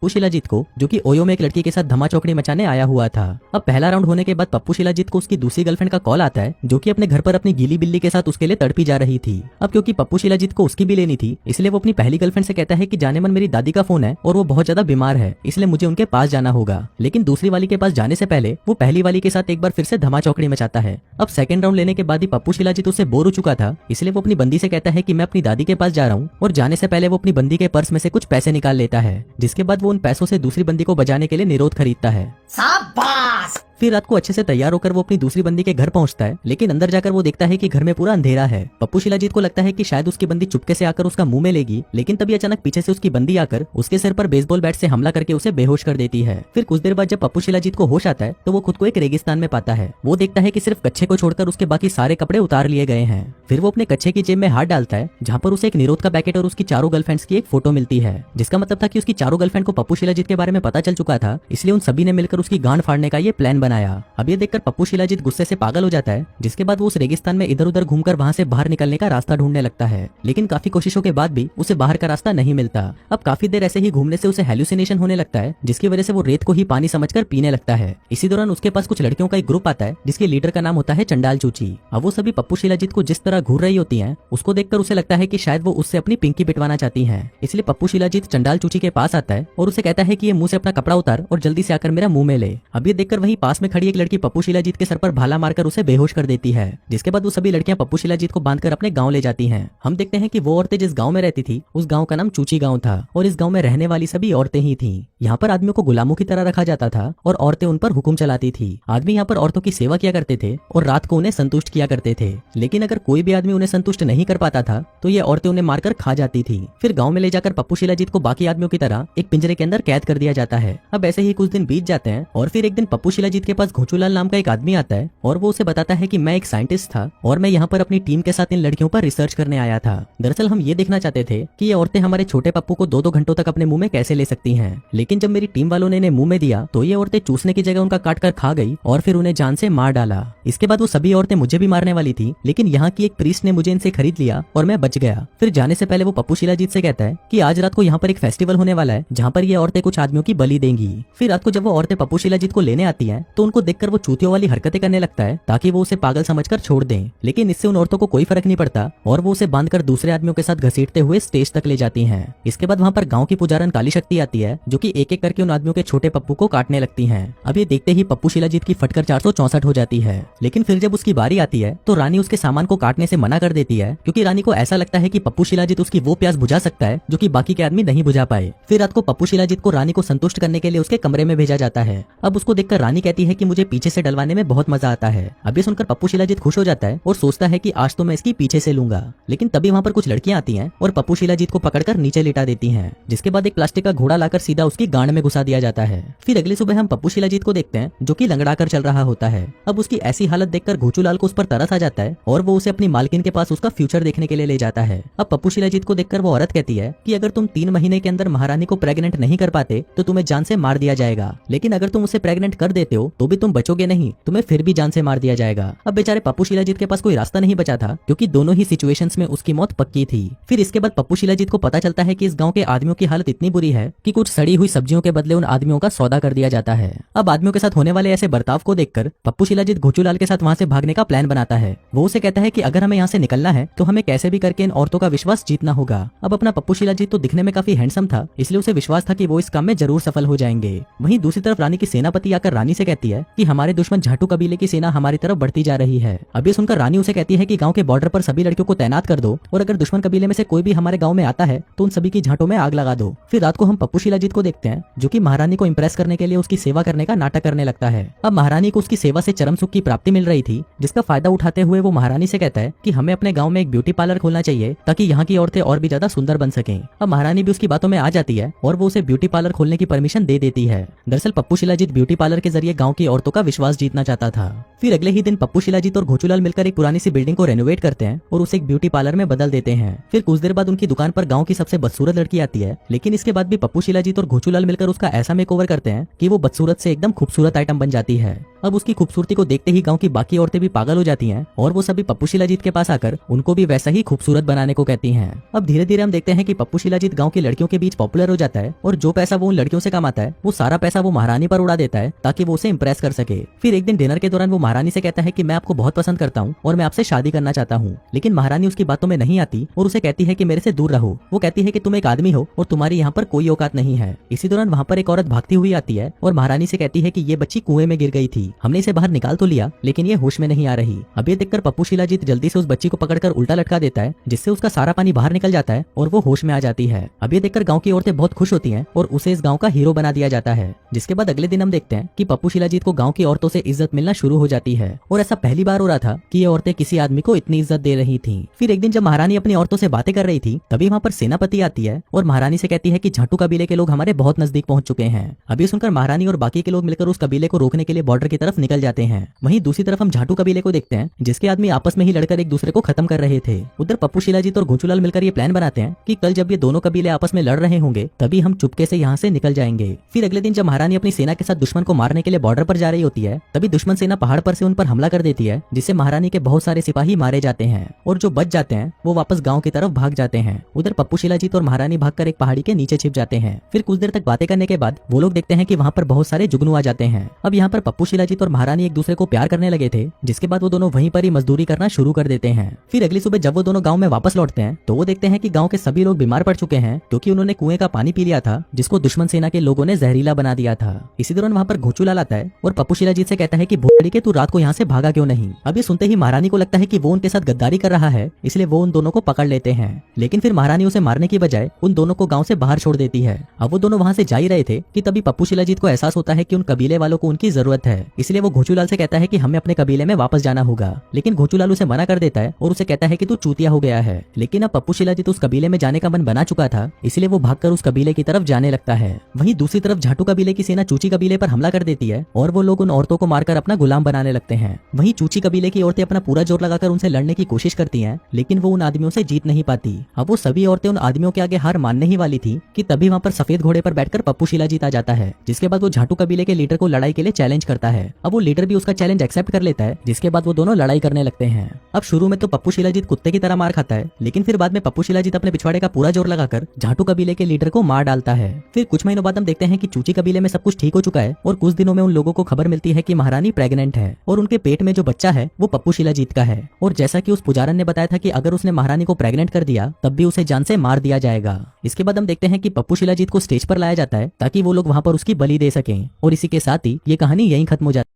पप्पू शिलाजीत को, जो कि ओयो में एक लड़की के साथ धमा चौकड़ी मचाने आया हुआ था। अब पहला राउंड होने के बाद पप्पू शिलाजीत को उसकी दूसरी गर्लफ्रेंड का कॉल आता है, जो कि अपने घर पर अपनी गीली बिल्ली के साथ उसके लिए तड़पी जा रही थी। अब क्योंकि पप्पू शिलाजीत को उसकी भी लेनी थी, इसलिए वो अपनी पहली गर्लफ्रेंड से कहता है कि जाने मन मेरी दादी का फोन है और वो बहुत ज्यादा बीमार है, इसलिए मुझे उनके पास जाना होगा। लेकिन दूसरी वाली के पास जाने से पहले वो पहली वाली के साथ एक बार फिर से धमा चौकड़ी मचाता है। अब सेकंड राउंड लेने के बाद ही पप्पू शिलाजीत उससे बोर हो चुका था, इसलिए वो अपनी बंदी से कहता है कि मैं अपनी दादी के पास जा रहा हूँ, और जाने से पहले वो अपनी बंदी के पर्स में से कुछ पैसे निकाल लेता है, जिसके बाद वो उन पैसों से दूसरी बंदी को बजाने के लिए निरोध खरीदता है। शाबाश। फिर रात को अच्छे से तैयार होकर वो अपनी दूसरी बंदी के घर पहुंचता है, लेकिन अंदर जाकर वो देखता है कि घर में पूरा अंधेरा है। पप्पू शिलाजीत को लगता है कि शायद उसकी बंदी चुपके से आकर उसका मुंह में लेगी, लेकिन तभी अचानक पीछे से उसकी बंदी आकर उसके सिर पर बेसबॉल बैट से हमला करके उसे बेहोश कर देती है। फिर कुछ देर बाद जब पप्पू शिलाजीत को होश आता है तो वो खुद को एक रेगिस्तान में पाता है। वो देखता है कि सिर्फ कच्छे को छोड़कर उसके बाकी सारे कपड़े उतार लिए गए हैं। फिर वो अपने कच्छे की जेब में हाथ डालता है, जहाँ पर उसे एक निरोध का पैकेट और उसकी चारों गर्लफ्रेंड्स की एक फोटो मिलती है, जिसका मतलब था कि उसकी चारों गर्लफ्रेंड को पप्पू शिलाजीत के बारे में पता चल चुका था, इसलिए उन सभी ने मिलकर उसकी गांड फाड़ने का ये प्लान बनाया। अब ये देखकर पप्पू शिलाजीत गुस्से से पागल हो जाता है, जिसके बाद वो उस रेगिस्तान में इधर उधर घूमकर वहाँ से बाहर निकलने का रास्ता ढूंढने लगता है, लेकिन काफी कोशिशों के बाद भी उसे बाहर का रास्ता नहीं मिलता। अब काफी देर ऐसे ही घूमने से उसे हेलुसिनेशन होने लगता है, जिसकी वजह से वो रेत को ही पानी समझकर पीने लगता है। इसी दौरान उसके पास कुछ लड़कियों का एक ग्रुप आता है, जिसके लीडर का नाम होता है चंडाल चूची। अब वो सभी पप्पू शिलाजीत को जिस तरह घूर रही होती हैं, उसको देखकर उसे लगता है कि शायद वो उससे अपनी पिंकी पिटवाना चाहती हैं। इसलिए पप्पू शिलाजीत चंडाल चूची के पास आता है और उसे कहता है कि ये मुंह से अपना कपड़ा उतार और जल्दी से आकर मेरा मुंह में ले। अब ये देखकर वही पास में खड़ी एक लड़की पप्पू शिलाजीत के सर पर भाला मारकर उसे बेहोश कर देती है, जिसके बाद वो सभी लड़कियां पप्पू शिलाजीत को बांधकर अपने गांव ले जाती हैं। हम देखते हैं कि वो औरतें जिस गांव में रहती थी उस गांव का नाम चूची गांव था, और इस गांव में रहने वाली सभी औरतें ही थीं। यहाँ पर आदमियों को गुलामों की तरह रखा जाता था और औरतें उन पर हुक्म चलाती थी। आदमी यहाँ पर औरतों की सेवा किया करते थे और रात को उन्हें संतुष्ट किया करते थे, लेकिन अगर कोई भी आदमी उन्हें संतुष्ट नहीं कर पाता था तो ये औरतें उन्हें मारकर खा जाती थी। फिर गाँव में ले जाकर पप्पू शिलाजीत को बाकी आदमियों की तरह एक पिंजरे के अंदर कैद कर दिया जाता है। अब ऐसे ही कुछ दिन बीत जाते हैं और फिर एक दिन पप्पू शिलाजीत के पास घोचूलाल नाम का एक आदमी आता है और वो उसे बताता है कि मैं एक साइंटिस्ट था और मैं यहाँ पर अपनी टीम के साथ इन लड़कियों पर रिसर्च करने आया था। दरअसल हम ये देखना चाहते थे कि ये औरतें हमारे छोटे पप्पू को 2-2 घंटों तक अपने मुंह में कैसे ले सकती हैं, लेकिन जब मेरी टीम वालों ने इन्हें मुंह में दिया तो ये औरतें चूसने की जगह उनका काट कर खा गई और फिर उन्हें जान से मार डाला। इसके बाद वो सभी औरतें मुझे भी मारने वाली थी, लेकिन यहाँ की एक प्रीस्ट ने मुझे इनसे खरीद लिया और मैं बच गया। फिर जाने से पहले वो पप्पू शिलाजीत से कहता है कि आज रात को यहाँ पर एक फेस्टिवल होने वाला है, जहाँ पर ये औरतें कुछ आदमियों की बलि देंगी। फिर रात को जब वो औरतें पप्पू शिलाजीत को लेने आती हैं तो उनको देखकर वो चूतियों वाली हरकतें करने लगता है ताकि वो उसे पागल समझकर छोड़ दें, लेकिन इससे उन औरतों को कोई फर्क नहीं पड़ता और वो उसे बांधकर दूसरे आदमियों के साथ घसीटते हुए स्टेज तक ले जाती हैं। इसके बाद वहाँ पर गांव की पुजारन काली शक्ति आती है, जो कि एक एक करके उन आदमियों के छोटे पप्पू को काटने लगती हैं। अब ये देखते ही पप्पू शिलाजीत की फटकर 464 हो जाती है, लेकिन फिर जब उसकी बारी आती है तो रानी उसके सामान को काटने से मना कर देती है, क्योंकि रानी को ऐसा लगता है कि पप्पू शिलाजीत उसकी वो प्यास बुझा सकता है जो कि बाकी के आदमी नहीं बुझा पाए। फिर रात को पप्पू शिलाजीत को रानी को संतुष्ट करने के लिए उसके कमरे में भेजा जाता है। अब उसको देखकर रानी कहती है कि मुझे पीछे से डलवाने में बहुत मजा आता है। अब ये सुनकर पप्पू शिलाजीत खुश हो जाता है और सोचता है कि आज तो मैं इसकी पीछे से लूंगा, लेकिन तभी वहाँ पर कुछ लड़कियां आती हैं और पप्पू शिलाजीत को पकड़कर नीचे लिटा देती हैं, जिसके बाद एक प्लास्टिक का घोड़ा लाकर सीधा उसकी गांड में घुसा दिया जाता है। फिर अगली सुबह हम पप्पू शिलाजीत को देखते हैं जो कि लंगड़ा कर चल रहा होता है। अब उसकी ऐसी हालत देखकर घोचूलाल को उस पर तरस आ जाता है और वो उसे अपनी मालकिन के पास उसका फ्यूचर देखने के लिए ले जाता है। अब पप्पू शिलाजीत को देखकर वो औरत कहती है कि अगर तुम 3 महीने के अंदर महारानी को प्रेग्नेंट नहीं कर पाते तो तुम्हें जान से मार दिया जाएगा, लेकिन अगर तुम उसे प्रेग्नेंट कर देते हो तो भी तुम बचोगे नहीं, तुम्हें फिर भी जान से मार दिया जाएगा। अब बेचारे पप्पू शिलाजीत के पास कोई रास्ता नहीं बचा था, क्योंकि दोनों ही सिचुएशंस में उसकी मौत पक्की थी। फिर इसके बाद पप्पू शिलाजीत को पता चलता है कि इस गांव के आदमियों की हालत इतनी बुरी है कि कुछ सड़ी हुई सब्जियों के बदले उन आदमियों का सौदा कर दिया जाता है। अब आदमियों के साथ होने वाले ऐसे बर्ताव को देखकर पप्पू शिलाजीत घोचूलाल के साथ वहाँ से भागने का प्लान बनाता है। वो उसे कहता है कि अगर हमें यहाँ से निकलना है तो हमें कैसे भी करके इन औरतों का विश्वास जीतना होगा। अब अपना पप्पू शिलाजीत तो दिखने में काफी हैंडसम था, इसलिए उसे विश्वास था कि वो इस काम में जरूर सफल हो जाएंगे। वहीं दूसरी तरफ रानी की सेनापति आकर रानी से कहती है कि हमारे दुश्मन झाटू कबीले की सेना हमारी तरफ बढ़ती जा रही है। अब ये सुनकर रानी उसे कहती है कि गांव के बॉर्डर पर सभी लड़कियों को तैनात कर दो और अगर दुश्मन कबीले में से कोई भी हमारे गांव में आता है तो उन सभी की झाटों में आग लगा दो। फिर रात को हम पप्पू शिलाजीत को देखते हैं जो कि महारानी को इंप्रेस करने के लिए उसकी सेवा करने का नाटक करने लगता है। अब महारानी को उसकी सेवा से चरम सुख की प्राप्ति मिल रही थी, जिसका फायदा उठाते हुए वो महारानी से कहता है कि हमें अपने गाँव में एक ब्यूटी पार्लर खोलना चाहिए ताकि यहाँ की औरतें और भी ज्यादा सुंदर बन सकें। अब महारानी भी उसकी बातों में आ जाती है और वो उसे ब्यूटी पार्लर खोलने की परमिशन दे देती है। दरअसल पप्पू शिलाजीत ब्यूटी पार्लर के जरिए गांव की औरतों का विश्वास जीतना चाहता था। फिर अगले ही दिन पप्पू शिलाजीत और घोचूलाल मिलकर एक पुरानी सी बिल्डिंग को रेनोवेट करते हैं और उसे एक ब्यूटी पार्लर में बदल देते हैं। फिर कुछ देर बाद उनकी दुकान पर गांव की सबसे बदसूरत लड़की आती है, लेकिन इसके बाद भी पप्पू शिलाजीत और घोचूलाल मिलकर उसका ऐसा मेकओवर करते हैं कि वो बदसूरत से एकदम खूबसूरत आइटम बन जाती है। अब उसकी खूबसूरती को देखते ही गांव की बाकी औरतें भी पागल हो जाती हैं और वो सभी पप्पू शिलाजीत के पास आकर उनको भी वैसा ही खूबसूरत बनाने को कहती हैं। अब धीरे धीरे हम देखते हैं कि पप्पू शिलाजीत गांव की लड़कियों के बीच पॉपुलर हो जाता है और जो पैसा वो उन लड़कियों से कमाता है वो सारा पैसा वो महारानी पर उड़ा देता है ताकि वो उसे इम्प्रेस कर सके। फिर एक दिन डिनर के दौरान वो महारानी से कहता है कि मैं आपको बहुत पसंद करता हूँ और मैं आपसे शादी करना चाहता हूँ, लेकिन महारानी उसकी बातों में नहीं आती और उसे कहती है कि मेरे से दूर रहो। वो कहती है कि तुम एक आदमी हो और तुम्हारी यहाँ पर कोई औकात नहीं है। इसी दौरान वहाँ पर एक औरत भागती हुई आती है और महारानी से कहती है कि ये बच्ची कुएं में गिर गई थी, हमने इसे बाहर निकाल तो लिया लेकिन ये होश में नहीं आ रही। अब ये देखकर पप्पू शिलाजीत जल्दी से उस बच्ची को पकड़कर उल्टा लटका देता है जिससे उसका सारा पानी बाहर निकल जाता है और वो होश में आ जाती है। अब ये देखकर गांव की औरतें बहुत खुश होती हैं और उसे इस गांव का हीरो बना दिया जाता है। जिसके बाद अगले दिन हम देखते हैं कि पप्पू शिलाजीत को गांव की औरतों से इज्जत मिलना शुरू हो जाती है और ऐसा पहली बार हो रहा था कि ये औरतें किसी आदमी को इतनी इज्जत दे रही थी। फिर एक दिन जब महारानी अपनी औरतों से बातें कर रही थी तभी वहाँ पर सेनापति आती है और महारानी से कहती है कि झाटू कबीले के लोग हमारे बहुत नजदीक पहुंच चुके हैं। अभी सुनकर महारानी और बाकी के लोग मिलकर उस कबीले को रोकने के लिए बॉर्डर की तरफ निकल जाते हैं। वहीं दूसरी तरफ हम झाटू कबीले को देखते हैं जिसके आदमी आपस में ही लड़कर एक दूसरे को खत्म कर रहे थे। उधर पप्पू शिलाजीत और घोचूलाल मिलकर ये प्लान बनाते हैं कि कल जब ये दोनों कबीले आपस में लड़ रहे होंगे तभी हम चुपके से यहाँ से निकल जाएंगे। फिर अगले दिन जब महारानी अपनी सेना के साथ दुश्मन को मारने के लिए बॉर्डर पर जा रही होती है तभी दुश्मन सेना पहाड़ पर से उन पर हमला कर देती है जिससे महारानी के बहुत सारे सिपाही मारे जाते हैं और जो बच जाते हैं वो वापस गांव की तरफ भाग जाते हैं। उधर पप्पू शिलाजीत और महारानी भागकर एक पहाड़ी के नीचे छिप जाते हैं। फिर कुछ देर तक बातें करने के बाद वो लोग देखते हैं कि वहाँ पर बहुत सारे जुगनू आ जाते हैं। अब यहाँ पर पप्पू शिलाजीत और महारानी एक दूसरे को प्यार करने लगे थे जिसके बाद वो दोनों वहीं पर ही मजदूरी करना शुरू कर देते हैं। फिर अगली सुबह जब वो दोनों गाँव में वापस लौटते हैं तो वो देखते हैं कि गाँव के सभी लोग बीमार पड़ चुके हैं क्योंकि उन्होंने कुएं का पानी पी लिया था जिसको दुश्मन सेना के लोगों ने जहरीला बना दिया था। इसी दौरान वहाँ पर घोचूलाल आता है और पप्पू शिलाजीत से कहता है कि भोसड़ी के तू रात को यहाँ से भागा क्यों नहीं। अब ये सुनते ही महारानी को लगता है कि वो उनके साथ गद्दारी कर रहा है इसलिए वो उन दोनों को पकड़ लेते हैं, लेकिन फिर महारानी उसे मारने की बजाय उन दोनों को गांव से बाहर छोड़ देती है। अब वो दोनों वहां से जा ही रहे थे कि तभी पप्पू शिलाजीत को एहसास होता है कि उन कबीले वालों को उनकी जरूरत है, इसलिए वो घोचूलाल से कहता है कि हमें अपने कबीले में वापस जाना होगा। लेकिन घोचूलाल उसे मना कर देता है और उसे कहता है कि तू चूतिया हो गया है। लेकिन अब पप्पू शिलाजीत उस कबीले में जाने का मन बना चुका था इसलिए वो भागकर उस कबीले की तरफ जाने लगता है। वहीं दूसरी तरफ झाटू कबीले की सेना चूची कबीले पर हमला कर देती है और वो लोग उन औरतों को मारकर अपना गुलाम बनाने लगते हैं। वहीं चूची कबीले की औरतें अपना पूरा जोर लगाकर उनसे लड़ने की कोशिश करती हैं लेकिन वो उन आदमियों से जीत नहीं पाती। अब वो सभी औरतें उन आदमियों के आगे हार मानने ही वाली थी कि तभी वहाँ पर सफेद घोड़े पर बैठकर पप्पू शिलाजीत आ जाता है, जिसके बाद वो झाटू कबीले के लीडर को लड़ाई के लिए चैलेंज करता है। अब वो लीडर भी उसका चैलेंज एक्सेप्ट कर लेता है जिसके बाद वो दोनों लड़ाई करने लगते हैं। अब शुरू में तो पप्पू शिलाजीत कुत्ते की तरह मार खाता है लेकिन फिर बाद में पप्पू शिलाजीत अपने पिछवाड़े का पूरा जोर लगाकर झाटू कबीले के लीडर को मार डालता है। फिर कुछ महीनों बाद हम देखते हैं कि चूची कबीले में सब कुछ ठीक हो चुका है और कुछ दिनों में उन लोगों को खबर मिलती है कि महारानी प्रेग्नेंट है और उनके पेट में जो बच्चा है वो पप्पू शिलाजीत का है। और जैसा कि उस पुजारन ने बताया था कि अगर उसने महारानी को प्रेग्नेंट कर दिया तब भी उसे जान से मार दिया जाएगा। इसके बाद हम देखते हैं कि पप्पू शिलाजीत को स्टेज पर लाया जाता है ताकि वो लोग वहाँ पर उसकी बलि दे सकें और इसी के साथ ही ये कहानी यहीं खत्म हो जाती है।